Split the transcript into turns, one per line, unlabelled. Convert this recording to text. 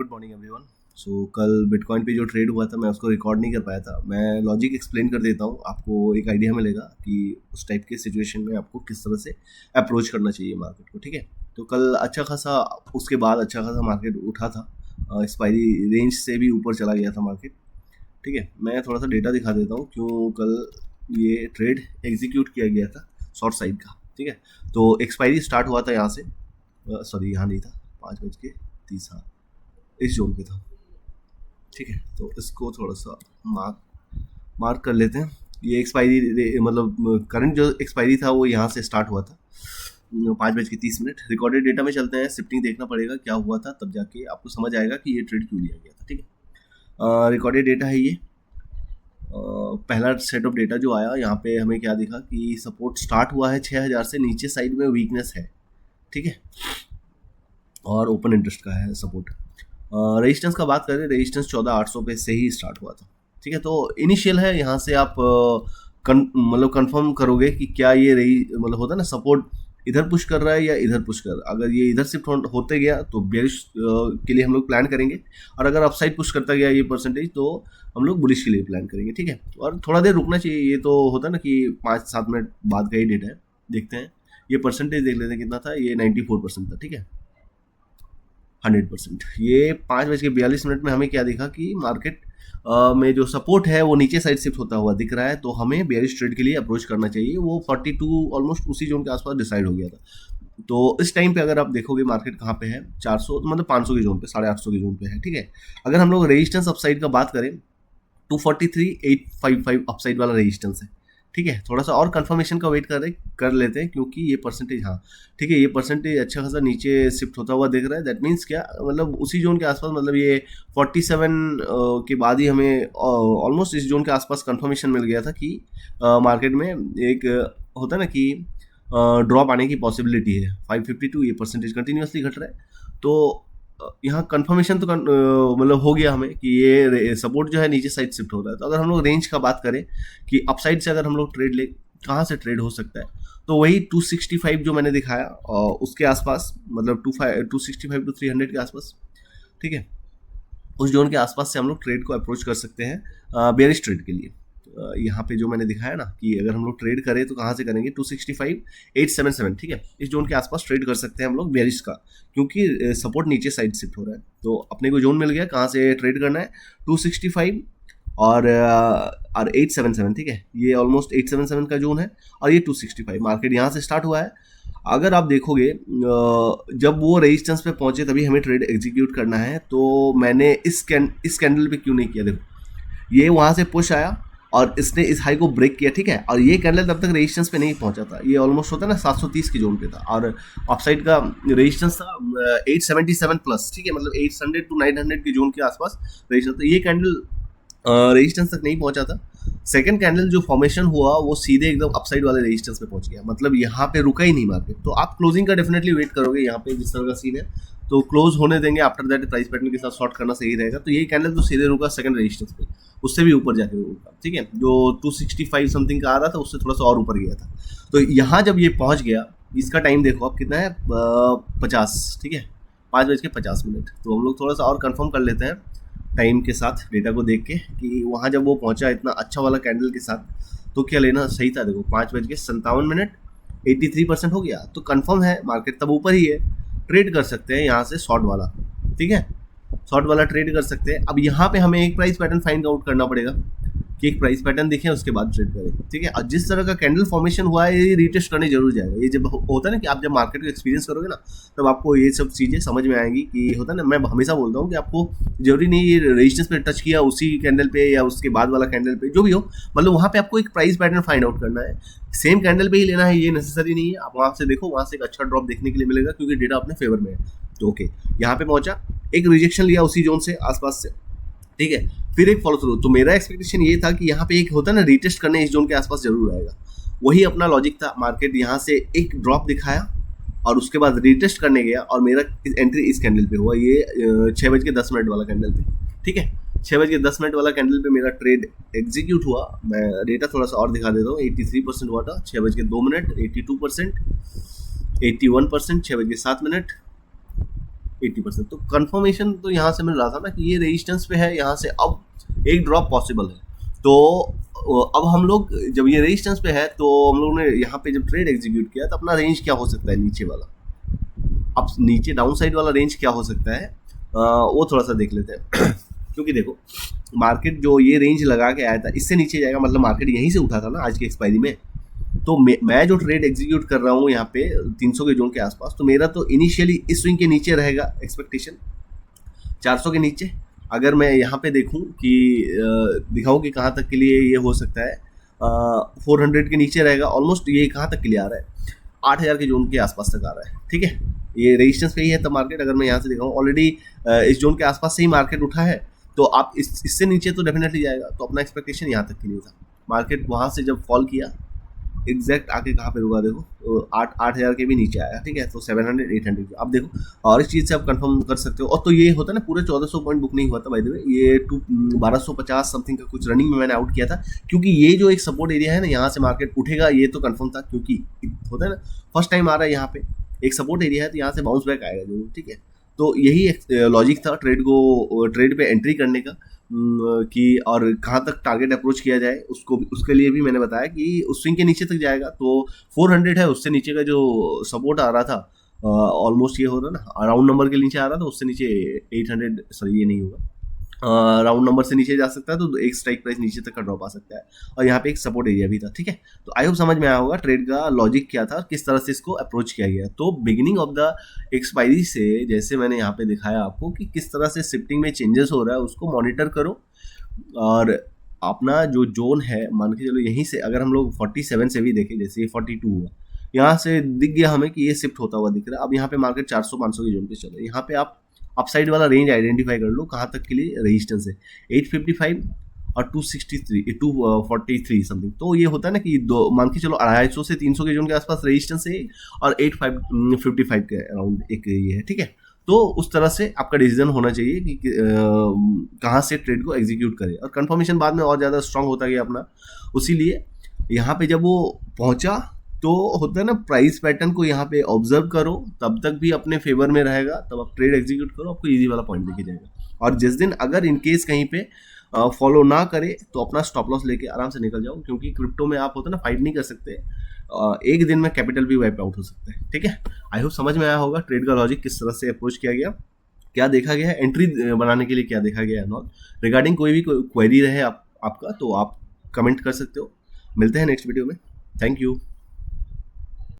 Good morning everyone. सो कल bitcoin पे जो ट्रेड हुआ था मैं उसको रिकॉर्ड नहीं कर पाया था। मैं लॉजिक एक्सप्लेन कर देता हूँ, आपको एक आइडिया मिलेगा कि उस टाइप के सिचुएशन में आपको किस तरह से अप्रोच करना चाहिए मार्केट को। ठीक है, तो कल अच्छा खासा उसके बाद अच्छा खासा मार्केट उठा था, एक्सपायरी रेंज से भी ऊपर चला गया था मार्केट। ठीक है, मैं थोड़ा सा डेटा दिखा देता हूँ क्यों कल ये ट्रेड एग्जीक्यूट किया गया था शॉर्ट साइड का। ठीक है, तो एक्सपायरी स्टार्ट हुआ था यहाँ से, सॉरी यहाँ नहीं था, 5:30, हाँ इस जोन पे था। ठीक है, तो इसको थोड़ा सा मार्क कर लेते हैं। ये एक्सपायरी मतलब करंट जो एक्सपायरी था वो यहाँ से स्टार्ट हुआ था 5:30। रिकॉर्डेड डेटा में चलते हैं, शिफ्टिंग देखना पड़ेगा क्या हुआ था, तब जाके आपको समझ आएगा कि ये ट्रेड क्यों लिया गया था। ठीक है, रिकॉर्डेड डेटा है ये। पहला सेट ऑफ डेटा जो आया यहाँ पे हमें क्या दिखा कि सपोर्ट स्टार्ट हुआ है 6000 से, नीचे साइड में वीकनेस है। ठीक है, और ओपन इंटरेस्ट का है सपोर्ट। रेजिस्टेंस का बात करें, रेजिस्टेंस 14800 पे से ही स्टार्ट हुआ था। ठीक है, तो इनिशियल है, यहाँ से आप मतलब कंफर्म करोगे कि क्या ये मतलब होता है ना सपोर्ट इधर पुश कर रहा है या इधर पुश कर रहा है। अगर ये इधर शिफ्ट होते गया तो बेरिश के लिए हम लोग प्लान करेंगे, और अगर अपसाइड पुश करता गया ये परसेंटेज तो हम लोग बुलिश के लिए प्लान करेंगे। ठीक है, और थोड़ा देर रुकना चाहिए, ये तो होता है ना कि 5-7 मिनट बाद का ही डेटा है। देखते हैं ये परसेंटेज देख लेते हैं कितना था, ये 94% था। ठीक है, 100%। ये 5:42 में हमें क्या दिखा कि मार्केट में जो सपोर्ट है वो नीचे साइड शिफ्ट होता हुआ दिख रहा है, तो हमें बेयरिश ट्रेड के लिए अप्रोच करना चाहिए। वो 42 ऑलमोस्ट उसी जोन के आसपास डिसाइड हो गया था। तो इस टाइम पे अगर आप देखोगे मार्केट कहाँ पे है, 400 मतलब 500 के जोन पे, 850 के जोन पे है। ठीक है, अगर हम लोग रेजिस्टेंस अपसाइड का बात करें 243,855 अपसाइड वाला रेजिस्टेंस है। ठीक है, थोड़ा सा और कंफर्मेशन का वेट कर लेते हैं क्योंकि ये परसेंटेज, हाँ ठीक है, ये परसेंटेज अच्छा खासा नीचे शिफ्ट होता हुआ दिख रहा है। दैट मीन्स क्या, मतलब उसी जोन के आसपास, मतलब ये 47 के बाद ही हमें ऑलमोस्ट इस जोन के आसपास कंफर्मेशन मिल गया था कि मार्केट में एक होता है ना कि ड्रॉप आने की पॉसिबिलिटी है। 552 ये परसेंटेज कंटिन्यूसली घट रहा है, तो यहाँ कंफर्मेशन तो मतलब हो गया हमें कि ये सपोर्ट जो है नीचे साइड शिफ्ट हो रहा है। तो अगर हम लोग रेंज का बात करें कि अपसाइड से अगर हम लोग ट्रेड ले, कहाँ से ट्रेड हो सकता है, तो वही 265 जो मैंने दिखाया और उसके आसपास, मतलब 265 to 300 के आसपास। ठीक है, उस जोन के आसपास से हम लोग ट्रेड को अप्रोच कर सकते हैं बेरिश ट्रेड के लिए। यहाँ पे जो मैंने दिखाया ना कि अगर हम लोग ट्रेड करें तो कहाँ से करेंगे, 265,877। ठीक है, इस जोन के आसपास ट्रेड कर सकते हैं हम लोग बेरिश का, क्योंकि सपोर्ट नीचे साइड शिफ्ट हो रहा है। तो अपने को जोन मिल गया कहाँ से ट्रेड करना है, 265 और 877। ठीक है, ये ऑलमोस्ट 877 का जोन है और ये 265। मार्केट यहाँ से स्टार्ट हुआ है। अगर आप देखोगे जब वो रेजिस्टेंस पे पहुंचे तभी हमें ट्रेड एग्जीक्यूट करना है। तो मैंने इस कैंडल पे क्यों नहीं किया, देखो ये वहाँ से पुश आया और इसने इस हाई को ब्रेक किया। ठीक है, और ये कैंडल तब तक रेजिस्टेंस पे नहीं पहुंचा था, ये ऑलमोस्ट होता है ना 730 के जोन पे था, और अपसाइड का रेजिस्टेंस था 877 प्लस। ठीक है, मतलब 800 to 900 के जोन के आसपास रेजिस्टेंस था। ये कैंडल रेजिस्टेंस तक नहीं पहुंचा था। सेकंड कैंडल जो फॉर्मेशन हुआ वो सीधे एकदम अपसाइड वाले रेजिस्टेंस पे पहुंच गया, मतलब यहाँ पे रुका ही नहीं मार्केट। तो आप क्लोजिंग का डेफिनेटली वेट करोगे, यहाँ पे जिस तरह का सीन है तो क्लोज होने देंगे, आफ्टर दैट प्राइस पैटर्न के साथ शॉर्ट करना सही रहेगा। तो ये कैंडल तो सीधे रुका सेकंड रेजिस्टेंस पे, उससे भी ऊपर जाके रुका। ठीक है, जो 265 समथिंग का आ रहा था उससे थोड़ा सा और ऊपर गया था। तो यहाँ जब ये पहुँच गया, इसका टाइम देखो आप कितना है, 50। ठीक है, 5:50। तो हम लोग थोड़ा सा और कंफर्म कर लेते हैं टाइम के साथ डेटा को देख के कि वहाँ जब वो पहुँचा इतना अच्छा वाला कैंडल के साथ तो क्या लेना सही था। देखो 5:57, 83% हो गया, तो कंफर्म है मार्केट तब ऊपर ही है। ट्रेड कर सकते हैं यहाँ से शॉर्ट वाला। ठीक है, शॉर्ट वाला ट्रेड कर सकते हैं। अब यहाँ पे हमें एक प्राइस पैटर्न फाइंड आउट करना पड़ेगा कि एक प्राइस पैटर्न देखें उसके बाद ट्रेड करें। ठीक है, और जिस तरह का कैंडल फॉर्मेशन हुआ है ये रीटेस्ट करने जरूर जाएगा। ये जब होता है ना कि आप जब मार्केट को एक्सपीरियंस करोगे ना तब आपको ये सब चीज़ें समझ में आएंगी कि होता है ना, मैं हमेशा बोलता हूँ कि आपको जरूरी नहीं ये रेजिस्टेंस पे टच किया उसी कैंडल पे या उसके बाद वाला कैंडल पे जो भी हो, मतलब वहाँ पे आपको एक प्राइस पैटर्न फाइंड आउट करना है। सेम कैंडल पे ही लेना है ये नेसेसरी नहीं है। आप वहाँ से देखो, वहाँ से एक अच्छा ड्रॉप देखने के लिए मिलेगा क्योंकि डेटा अपने फेवर में है। तो ओके, यहाँ पे पहुंचा, एक रिजेक्शन लिया उसी जोन से आसपास से। ठीक है, फिर एक फॉलो थ्रू। तो मेरा एक्सपेक्टेशन ये था कि यहाँ पे एक होता है ना रीटेस्ट करने इस जोन के आसपास जरूर आएगा, वही अपना लॉजिक था। मार्केट यहाँ से एक ड्रॉप दिखाया और उसके बाद रीटेस्ट करने गया और मेरा एंट्री इस कैंडल पे हुआ, ये 6:10 वाला कैंडल पे। ठीक है, 6:10 वाला कैंडल पे मेरा ट्रेड एग्जीक्यूट हुआ। मैं डेटा थोड़ा सा और दिखा देता हूँ। 83% हुआ था 6:02, 82%, 81%, 6:07, 80%। तो कंफर्मेशन तो यहाँ से मिल रहा था ना कि ये रेजिस्टेंस पे है, यहाँ से अब एक ड्रॉप पॉसिबल है। तो अब हम लोग जब ये रेजिस्टेंस पे है तो हम लोग ने यहाँ पे जब ट्रेड एग्जीक्यूट किया तो अपना रेंज क्या हो सकता है नीचे वाला, अब नीचे डाउन साइड वाला रेंज क्या हो सकता है वो थोड़ा सा देख लेते हैं। क्योंकि देखो मार्केट जो ये रेंज लगा के आया था इससे नीचे जाएगा, मतलब मार्केट यहीं से उठा था ना आज की एक्सपायरी में। तो मैं जो ट्रेड एग्जीक्यूट कर रहा हूँ यहाँ पे 300 के जोन के आसपास, तो मेरा तो इनिशियली इस स्विंग के नीचे रहेगा एक्सपेक्टेशन 400 के नीचे। अगर मैं यहाँ पे देखूँ कि दिखाऊँ कि कहाँ तक के लिए ये हो सकता है, 400 के नीचे रहेगा ऑलमोस्ट। ये कहाँ तक के लिए आ रहा है, 8000 के जोन के आसपास तक आ रहा है, ठीक है। ये रेजिस्टेंस पे ही है तब मार्केट, अगर मैं यहाँ से दिखाऊँ ऑलरेडी इस जोन के आसपास से ही मार्केट उठा है, तो आप इससे नीचे तो डेफिनेटली जाएगा। तो अपना एक्सपेक्टेशन यहाँ तक के लिए था। मार्केट वहाँ से जब फॉल किया एग्जैक्ट आके कहाँ पे रुका देखो, तो 8,000 के भी नीचे आया, ठीक है। तो 700 800 आप देखो, और इस चीज़ से आप कंफर्म कर सकते हो। और तो ये होता है ना, पूरे 1400 पॉइंट बुक नहीं हुआ था बाय द वे, ये 1250 समथिंग का कुछ रनिंग में मैंने आउट किया था, क्योंकि ये जो एक सपोर्ट एरिया है ना, यहाँ से मार्केट उठेगा ये तो कंफर्म था, क्योंकि होता है ना फर्स्ट टाइम आ रहा है यहाँ पे एक सपोर्ट एरिया है, तो यहाँ से बाउंस बैक आएगा जरूर, ठीक है। तो यही लॉजिक था ट्रेड पे एंट्री करने का, कि और कहाँ तक टारगेट अप्रोच किया जाए उसको, उसके लिए भी मैंने बताया कि उस स्विंग के नीचे तक जाएगा। तो 400 है, उससे नीचे का जो सपोर्ट आ रहा था ऑलमोस्ट ये हो रहा ना, राउंड नंबर के नीचे आ रहा था, उससे नीचे 800, सॉरी ये नहीं होगा, राउंड नंबर से नीचे जा सकता है, तो एक स्ट्राइक प्राइस नीचे तक का ड्रॉप आ सकता है। और यहाँ पे एक सपोर्ट एरिया भी था, ठीक है। तो आई होप समझ में आया होगा ट्रेड का लॉजिक क्या था, किस तरह से इसको अप्रोच किया गया। तो बिगिनिंग ऑफ द एक्सपायरी से जैसे मैंने यहाँ पे दिखाया आपको कि किस तरह से शिफ्टिंग में चेंजेस हो रहा है, उसको मॉनिटर करो। और अपना जो जोन है मान के चलो, यहीं से अगर हम लोग 47 से भी देखें, जैसे ये 42 हुआ, यहाँ से दिख गया हमें कि ये शिफ्ट होता हुआ दिख रहा है। अब यहाँ पे मार्केट 400-500 के जोन पे चल रहा है, यहाँ पे आप अपसाइड वाला रेंज आइडेंटिफाई कर लो कहाँ तक के लिए रेजिस्टेंस है, 855 और 243 समथिंग। तो ये होता है ना कि दो मान के चलो 250 से 300 के जोन के आसपास रेजिस्टेंस है, और 855 के अराउंड एक ये है, ठीक है। तो उस तरह से आपका डिसीजन होना चाहिए कि कहाँ से ट्रेड को एग्जीक्यूट करें, और कंफर्मेशन बाद में और ज़्यादा स्ट्रांग होता गया अपना। उसी लिए यहाँ पे जब वो पहुँचा तो होता है ना, प्राइस पैटर्न को यहाँ पे ऑब्जर्व करो, तब तक भी अपने फेवर में रहेगा, तब आप ट्रेड एग्जीक्यूट करो, आपको इजी वाला पॉइंट दिख जाएगा। और जिस दिन अगर इनकेस कहीं पे फॉलो ना करे तो अपना स्टॉप लॉस लेके आराम से निकल जाओ, क्योंकि क्रिप्टो में आप होता है ना फाइट नहीं कर सकते, एक दिन में कैपिटल भी वाइप आउट हो सकता है, ठीक है। आई होप समझ में आया होगा ट्रेड का लॉजिक किस तरह से अप्रोच किया गया, क्या देखा गया है, एंट्री बनाने के लिए क्या देखा गया है नॉट। रिगार्डिंग कोई भी क्वेरी रहे आपका तो आप कमेंट कर सकते हो। मिलते हैं नेक्स्ट वीडियो में। Thank you.